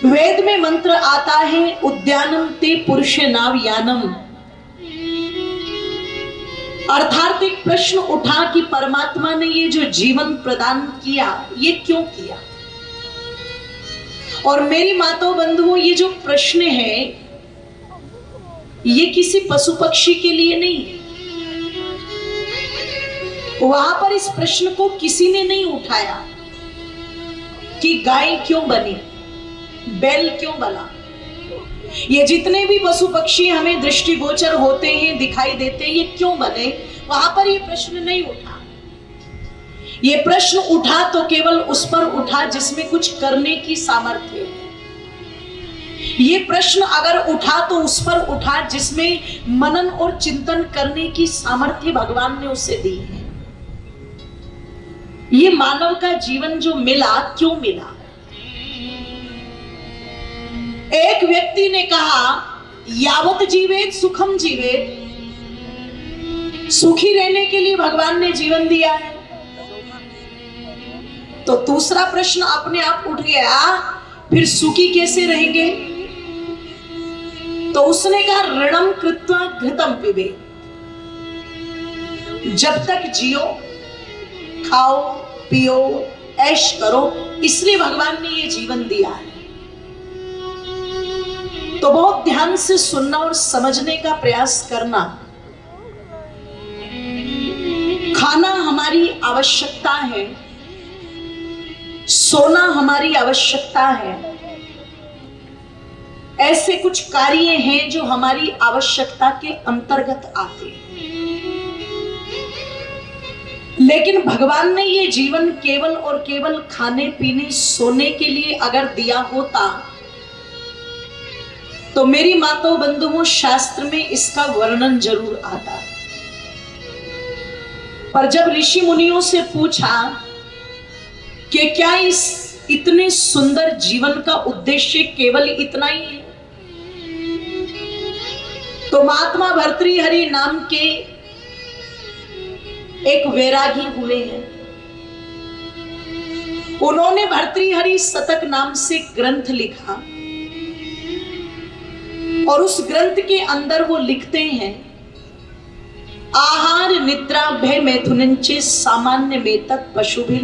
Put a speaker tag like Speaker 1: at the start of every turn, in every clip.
Speaker 1: वेद में मंत्र आता है उद्यानम ते पुरुष नावयानम। अर्थात एक प्रश्न उठा कि परमात्मा ने ये जो जीवन प्रदान किया ये क्यों किया। और मेरी माताओं बंधुओं, ये जो प्रश्न है ये किसी पशु पक्षी के लिए नहीं है। वहां पर इस प्रश्न को किसी ने नहीं उठाया कि गाय क्यों बनी, बैल क्यों बना। ये जितने भी पशु पक्षी हमें दृष्टिगोचर होते हैं, दिखाई देते हैं, ये क्यों बने, वहां पर ये प्रश्न नहीं उठा। ये प्रश्न उठा तो केवल उस पर उठा जिसमें कुछ करने की सामर्थ्य है। ये प्रश्न अगर उठा तो उस पर उठा जिसमें मनन और चिंतन करने की सामर्थ्य भगवान ने उसे दी है। ये मानव का जीवन जो मिला, क्यों मिला। एक व्यक्ति ने कहा यावत जीवेत सुखम जीवेत, सुखी रहने के लिए भगवान ने जीवन दिया है। तो दूसरा प्रश्न अपने आप उठ गया, फिर सुखी कैसे रहेंगे। तो उसने कहा ऋणम कृत्वा घृतम पिबेत, जब तक जियो खाओ पियो ऐश करो, इसलिए भगवान ने ये जीवन दिया है। तो बहुत ध्यान से सुनना और समझने का प्रयास करना। खाना हमारी आवश्यकता है, सोना हमारी आवश्यकता है, ऐसे कुछ कार्य हैं जो हमारी आवश्यकता के अंतर्गत आते हैं। लेकिन भगवान ने ये जीवन केवल और केवल खाने पीने सोने के लिए अगर दिया होता तो मेरी माताओं बंधुओं शास्त्र में इसका वर्णन जरूर आता। पर जब ऋषि मुनियों से पूछा कि क्या इस इतने सुंदर जीवन का उद्देश्य केवल इतना ही है, तो महात्मा भर्तृहरि नाम के एक वैरागी हुए हैं। उन्होंने भर्तृहरि शतक नाम से ग्रंथ लिखा और उस ग्रंथ के अंदर वो लिखते हैं आहार निद्रा भय मैथुनंचे सामान्य में तक पशु भी।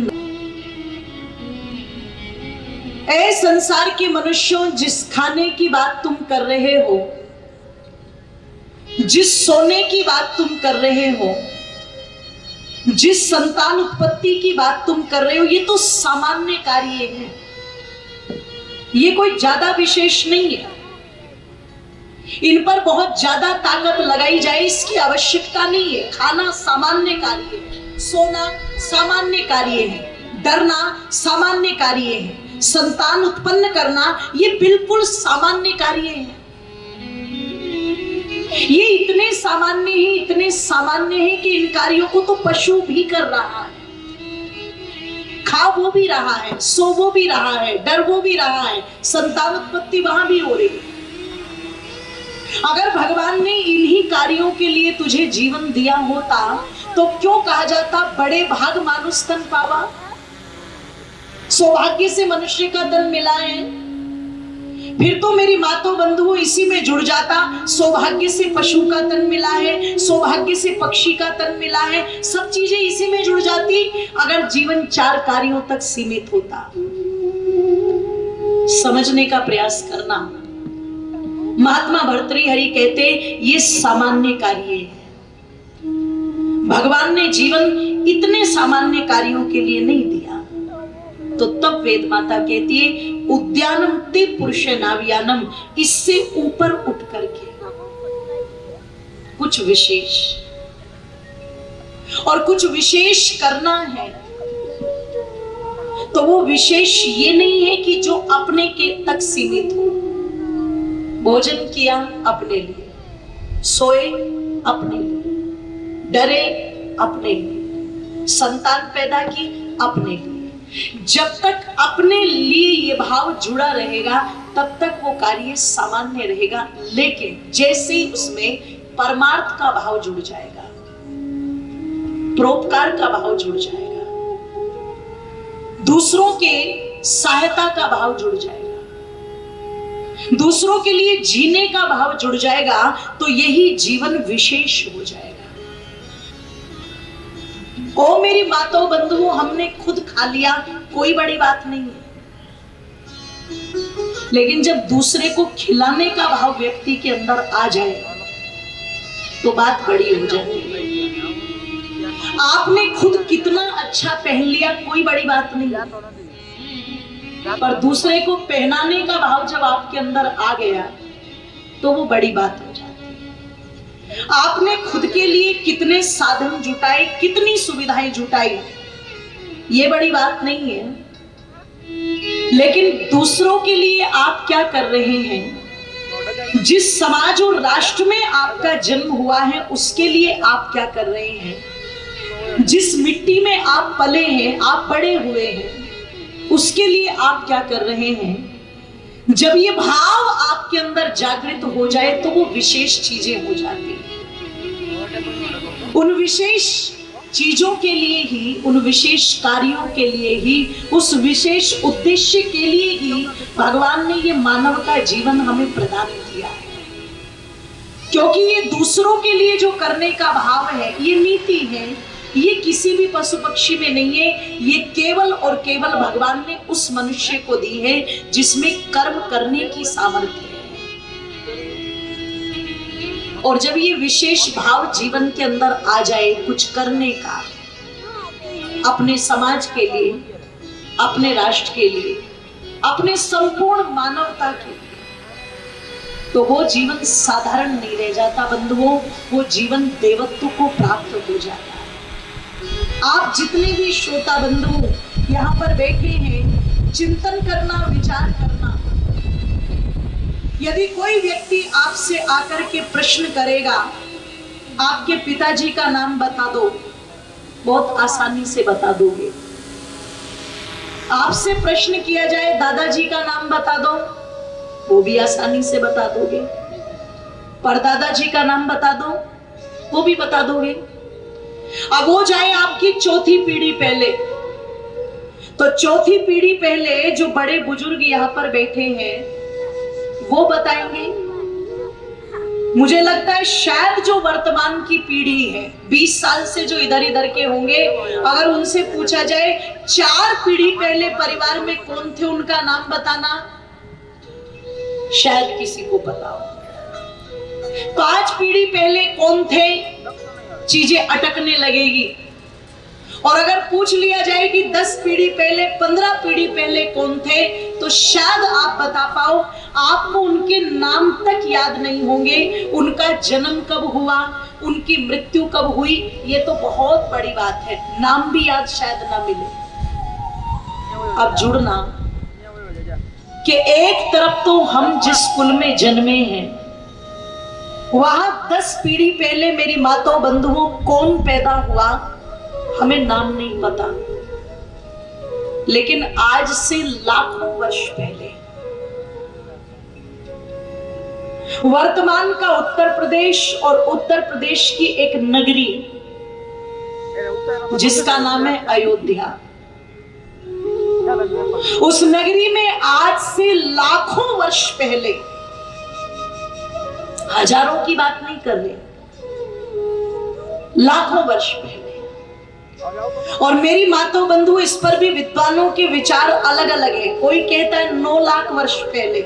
Speaker 1: ऐ संसार के मनुष्यों, जिस खाने की बात तुम कर रहे हो, जिस सोने की बात तुम कर रहे हो, जिस संतान उत्पत्ति की बात तुम कर रहे हो, ये तो सामान्य कार्य है, ये कोई ज्यादा विशेष नहीं है। इन पर बहुत ज्यादा ताकत लगाई जाए इसकी आवश्यकता नहीं है। खाना सामान्य कार्य है, सोना सामान्य कार्य है, डरना सामान्य कार्य है, संतान उत्पन्न करना ये बिल्कुल सामान्य कार्य है। ये इतने सामान्य है, इतने सामान्य है कि इन कार्यों को तो पशु भी कर रहा है। खा वो भी रहा है, सो वो भी रहा है, डर वो भी रहा है, संतान उत्पत्ति वहां भी हो रही है। अगर भगवान ने इन्हीं कार्यों के लिए तुझे जीवन दिया होता तो क्यों कहा जाता बड़े भाग मानुष तन पावा। सौभाग्य से मनुष्य का तन मिला है, फिर तो मेरी मातों बंधुओं इसी में जुड़ जाता। सौभाग्य से पशु का तन मिला है, सौभाग्य से पक्षी का तन मिला है, सब चीजें इसी में जुड़ जाती अगर जीवन 4 कार्यों तक सीमित होता। समझने का प्रयास करना। महात्मा भर्तृहरि कहते ये सामान्य कार्य है। भगवान ने जीवन इतने सामान्य कार्यों के लिए नहीं दिया। तो तब वेद माता कहती है उद्यानम ते पुरुष नावयानम, इससे ऊपर उठ करके कुछ विशेष, और कुछ विशेष करना है तो वो विशेष ये नहीं है कि जो अपने के तक सीमित हो। भोजन किया अपने लिए, सोए अपने लिए, डरे अपने लिए, संतान पैदा की अपने लिए। जब तक अपने लिए ये भाव जुड़ा रहेगा तब तक वो कार्य सामान्य रहेगा। लेकिन जैसे ही उसमें परमार्थ का भाव जुड़ जाएगा, परोपकार का भाव जुड़ जाएगा, दूसरों के सहायता का भाव जुड़ जाएगा, दूसरों के लिए जीने का भाव जुड़ जाएगा तो यही जीवन विशेष हो जाएगा। ओ मेरी माताओं बंधुओं, हमने खुद खा लिया, कोई बड़ी बात नहीं है, लेकिन जब दूसरे को खिलाने का भाव व्यक्ति के अंदर आ जाए तो बात बड़ी हो जाती है। आपने खुद कितना अच्छा पहन लिया, कोई बड़ी बात नहीं, पर दूसरे को पहनाने का भाव जब आपके अंदर आ गया तो वो बड़ी बात हो जाती है। आपने खुद के लिए कितने साधन जुटाए, कितनी सुविधाएं जुटाई, ये बड़ी बात नहीं है, लेकिन दूसरों के लिए आप क्या कर रहे हैं? जिस समाज और राष्ट्र में आपका जन्म हुआ है उसके लिए आप क्या कर रहे हैं? जिस मिट्टी में आप पले हैं, आप बड़े हुए हैं, उसके लिए आप क्या कर रहे हैं? जब ये भाव आपके अंदर जागृत हो जाए तो वो विशेष चीजें हो जाती हैं। उन विशेष चीजों के लिए ही, उन विशेष कार्यों के लिए ही, उस विशेष उद्देश्य के लिए ही भगवान ने ये मानव का जीवन हमें प्रदान किया है। क्योंकि ये दूसरों के लिए जो करने का भाव है, ये नीति है, ये किसी भी पशु पक्षी में नहीं है, ये केवल और केवल भगवान ने उस मनुष्य को दी है जिसमें कर्म करने की सामर्थ्य है। और जब ये विशेष भाव जीवन के अंदर आ जाए कुछ करने का, अपने समाज के लिए, अपने राष्ट्र के लिए, अपने संपूर्ण मानवता के लिए, तो वो जीवन साधारण नहीं रह जाता बंधुओं, वो जीवन देवत्व को प्राप्त हो जाता है। आप जितने भी श्रोता बंधु यहाँ पर बैठे हैं, चिंतन करना, विचार करना। यदि कोई व्यक्ति आपसे आकर के प्रश्न करेगा, आपके पिताजी का नाम बता दो, बहुत आसानी से बता दोगे। आपसे प्रश्न किया जाए दादाजी का नाम बता दो, वो भी आसानी से बता दोगे। परदादाजी का नाम बता दो, वो भी बता दोगे। अब वो जाए आपकी चौथी पीढ़ी पहले, तो चौथी पीढ़ी पहले जो बड़े बुजुर्ग यहाँ पर बैठे हैं वो बताएंगे। मुझे लगता है शायद जो वर्तमान की पीढ़ी है, 20 साल से जो इधर इधर के होंगे, अगर उनसे पूछा जाए 4 पीढ़ी पहले परिवार में कौन थे, उनका नाम बताना, शायद किसी को पता हो। 5 पीढ़ी पहले कौन थे, चीजें अटकने लगेगी। और अगर पूछ लिया जाए कि 10 पीढ़ी पहले, 15 पीढ़ी पहले कौन थे, तो शायद आप बता पाओ। आपको उनके नाम तक याद नहीं होंगे, उनका जन्म कब हुआ, उनकी मृत्यु कब हुई, ये तो बहुत बड़ी बात है। नाम भी याद शायद ना मिले। अब जुड़ना कि एक तरफ तो हम जिस कुल में जन्मे हैं, वहां 10 पीढ़ी पहले मेरी माताओं बंधुओं कौन पैदा हुआ, हमें नाम नहीं पता। लेकिन आज से लाखों वर्ष पहले वर्तमान का उत्तर प्रदेश और उत्तर प्रदेश की एक नगरी जिसका नाम है अयोध्या, उस नगरी में आज से लाखों वर्ष पहले, हजारों की बात नहीं कर रहे, लाखों वर्ष पहले। और मेरी माताओं बंधु, इस पर भी विद्वानों के विचार अलग अलग है। कोई कहता है 9 लाख वर्ष पहले।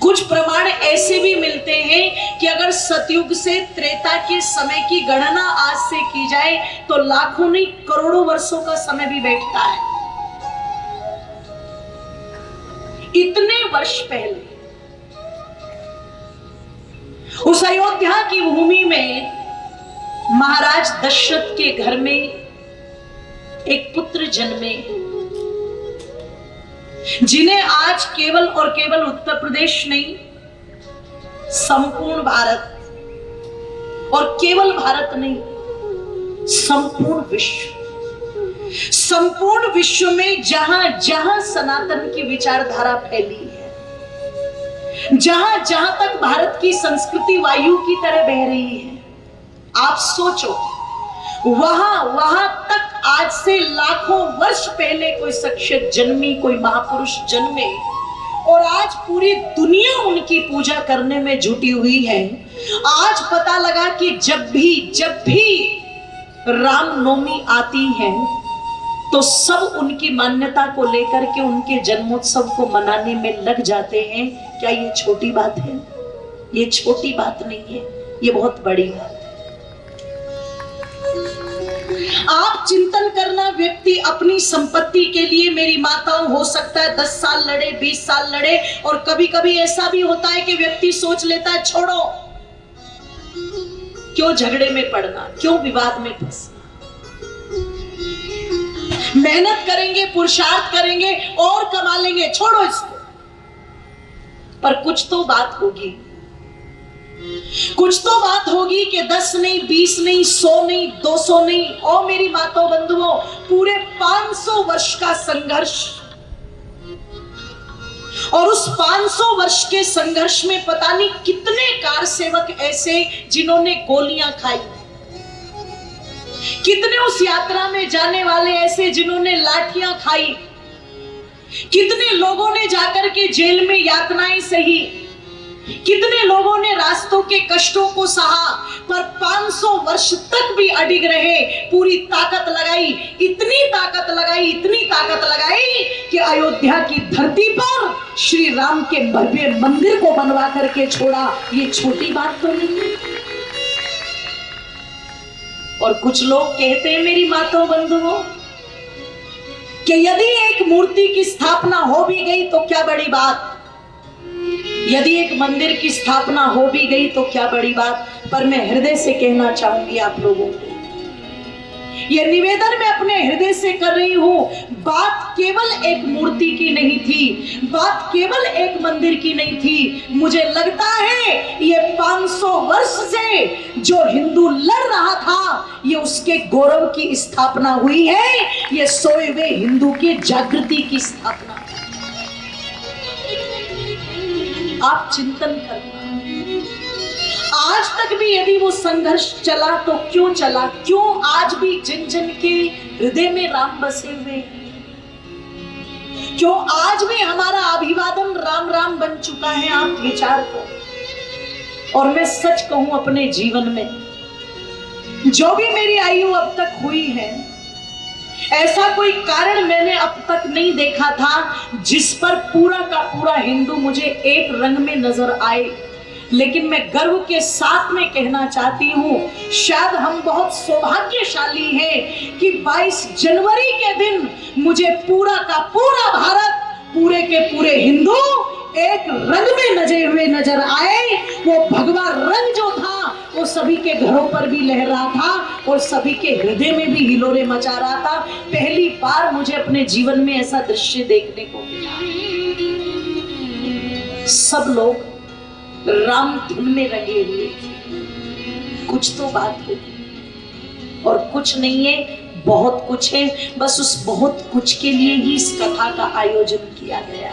Speaker 1: कुछ प्रमाण ऐसे भी मिलते हैं कि अगर सतयुग से त्रेता के समय की गणना आज से की जाए तो लाखों नहीं करोड़ों वर्षों का समय भी बैठता है। इतने वर्ष पहले उस अयोध्या की भूमि में महाराज दशरथ के घर में एक पुत्र जन्मे, जिन्हें आज केवल और केवल उत्तर प्रदेश नहीं, संपूर्ण भारत, और केवल भारत नहीं, संपूर्ण विश्व में जहां जहां सनातन की विचारधारा फैली है, जहां जहां तक भारत की संस्कृति वायु की तरह बह रही है, आप सोचो वहां तक आज से लाखों वर्ष पहले कोई शख्सियत जन्मी, कोई महापुरुष जन्मे, और आज पूरी दुनिया उनकी पूजा करने में जुटी हुई है। आज पता लगा कि जब भी रामनवमी आती है तो सब उनकी मान्यता को लेकर के उनके जन्मोत्सव को मनाने में लग जाते हैं। क्या ये छोटी बात है? ये छोटी बात नहीं है, ये बहुत बड़ी बात है। आप चिंतन करना, व्यक्ति अपनी संपत्ति के लिए, मेरी माताओं हो सकता है 10 साल लड़े, 20 साल लड़े, और कभी कभी ऐसा भी होता है कि व्यक्ति सोच लेता है छोड़ो, क्यों झगड़े में पड़ना, क्यों विवाद में फंसना, मेहनत करेंगे, पुरुषार्थ करेंगे और कमा लेंगे, छोड़ो इसको। पर कुछ तो बात होगी, कुछ तो बात होगी कि 10 नहीं, 20 नहीं, 100 नहीं, 200 नहीं, और मेरी माताओं बंधुओं, पूरे 500 वर्ष का संघर्ष, और उस 500 वर्ष के संघर्ष में पता नहीं कितने कार सेवक ऐसे जिन्होंने गोलियां खाई, कितने उस यात्रा में जाने वाले ऐसे जिन्होंने लाठियां खाई, कितने लोगों ने जाकर के जेल में यातनाएं सही, कितने लोगों ने रास्तों के कष्टों को सहा, पर 500 वर्ष तक भी अडिग रहे, पूरी ताकत लगाई, इतनी ताकत लगाई, इतनी ताकत लगाई कि अयोध्या की धरती पर श्री राम के भव्य मंदिर को बनवा करके छोड़ा। ये छोटी बात तो नहीं है। और कुछ लोग कहते हैं मेरी माताओं बंधुओं कि यदि एक मूर्ति की स्थापना हो भी गई तो क्या बड़ी बात, यदि एक मंदिर की स्थापना हो भी गई तो क्या बड़ी बात। पर मैं हृदय से कहना चाहूंगी आप लोगों को, यह निवेदन मैं अपने हृदय से कर रही हूं, बात केवल एक मूर्ति की नहीं थी, बात केवल एक मंदिर की नहीं थी। मुझे लगता है ये 500 वर्ष से जो हिंदू लड़ रहा था, ये उसके गौरव की स्थापना हुई है, ये सोए हुए हिंदू की जागृति की स्थापना। आप चिंतन करना, आज तक भी यदि वो संघर्ष चला तो क्यों चला, क्यों आज भी जन जन के हृदय में राम बसे हुए, क्यों आज भी हमारा अभिवादन राम राम बन चुका है। आप विचार करो। और मैं सच कहूं, अपने जीवन में जो भी मेरी आयु अब तक हुई है, ऐसा कोई कारण मैंने अब तक नहीं देखा था जिस पर पूरा का पूरा हिंदू मुझे एक रंग में नजर आए। लेकिन मैं गर्व के साथ में कहना चाहती हूँ, शायद हम बहुत सौभाग्यशाली हैं कि 22 जनवरी के दिन मुझे पूरा का पूरा भारत, पूरे के पूरे हिंदू एक रंग में नजे हुए नजर आए। वो भगवा रंग जो था वो सभी के घरों पर भी लहर रहा था और सभी के हृदय में भी हिलोरे मचा रहा था। पहली बार मुझे अपने जीवन में ऐसा दृश्य देखने को मिला। सब लोग राम धुन में रंगे हुए थे। कुछ तो बात होगी, और कुछ नहीं है, बहुत कुछ है। बस उस बहुत कुछ के लिए ही इस कथा का आयोजन किया गया।